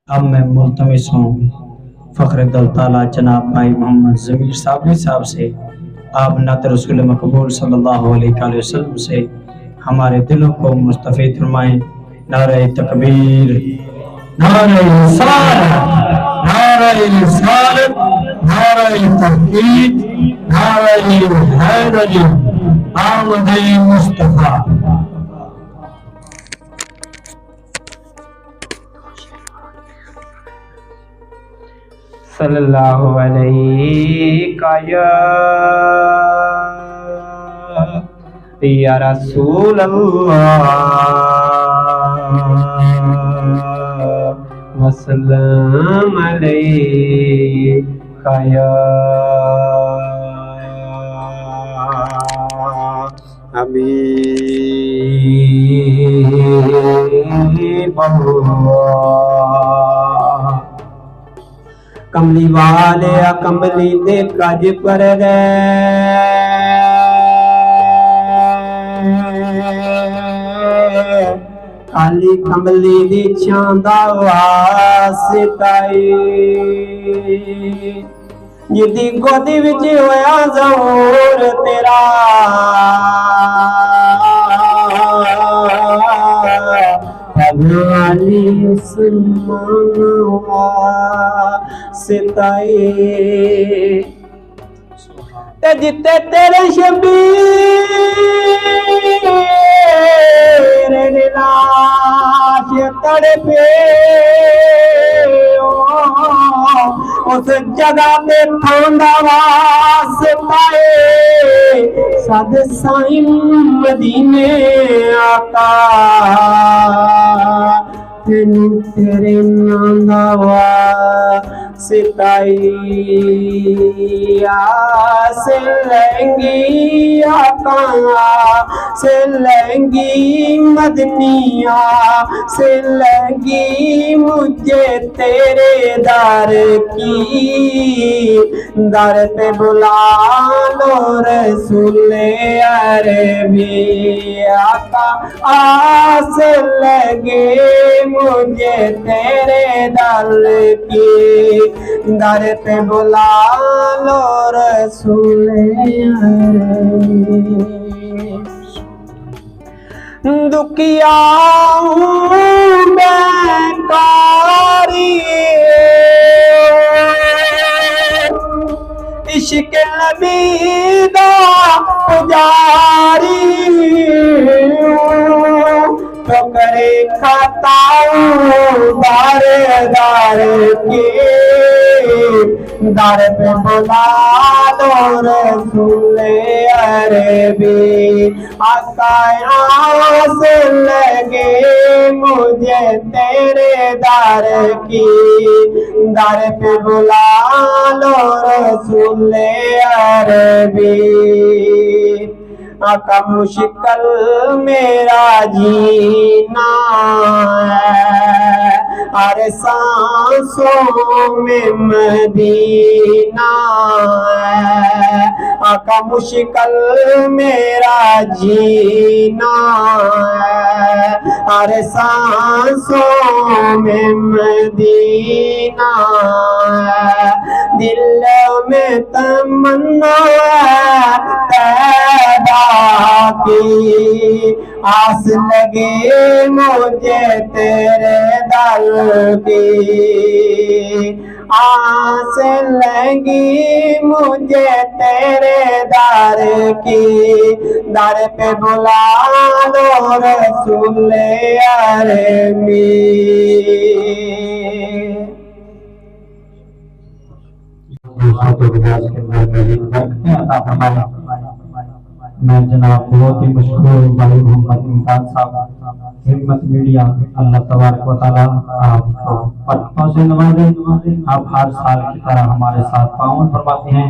अब मैं मुल्तमिस हूँ फ़ख्र दौलताला जनाब भाई मोहम्मद ज़मीर साबरी साहब से आप नात रसूल मकबूल सल्लल्लाहु अलैहि वसल्लम से हमारे दिलों को मुस्तफ़ीद फरमाएं। नारे तकबीर, नारे रिसालत, नारे रिसालत, नारे तहकीक, नारे हैदरी, आमद मुस्तफ़ा। सल्लल्लाहु अलैहि या रसूल अल्लाह वसल्लम अलैका या हबीब अल्लाह। कमली वाले कमली दे कज पर काली कमली दी छांदा वास्ताई जिदी गोदी विच होया ज़हूर तेरा भगवानी सुमनवा सिताई ते जिते तेरे शबीर लाश तड़पे उस जगह पे थांदा वास्ताए सद साईं मदीने आका तेरे नांदा सिताई से लेंगी आका से लेंगी मदनिया से लेंगी मुझे तेरे दर की दर पे बुला लो रसूले अरबी आका आस लगे मुझे तेरे दर की दर पे बुला लो रसूले अरबी। दुखिया बेकारी इश्क नबी दा पुजारी तो करे खताऊं दार दार के दर पे बुला लो रसूले अरबी आका आस लगे मुझे तेरे दर की दर पे बुला लो रसूले अरबी। आका मुश्किल मेरा जीना है अरे सांसों में मदीना है आका मुश्किल मेरा जीना है अरे सांसों में मदीना है दिल में तमन्ना तैबा की आस लगे मुझे तेरे दर की आस लगी मुझे तेरे दर की दर पे बुला लो रसूले अरबी। मैं जनाब बहुत ही मशहूर भाई मोहम्मद इमरान साहब हिम्मत मीडिया अल्लाह तबारक व तआला आपको पत्तों से नवाजे। आप हर साल की तरह हमारे साथ ताउन फरमाते हैं।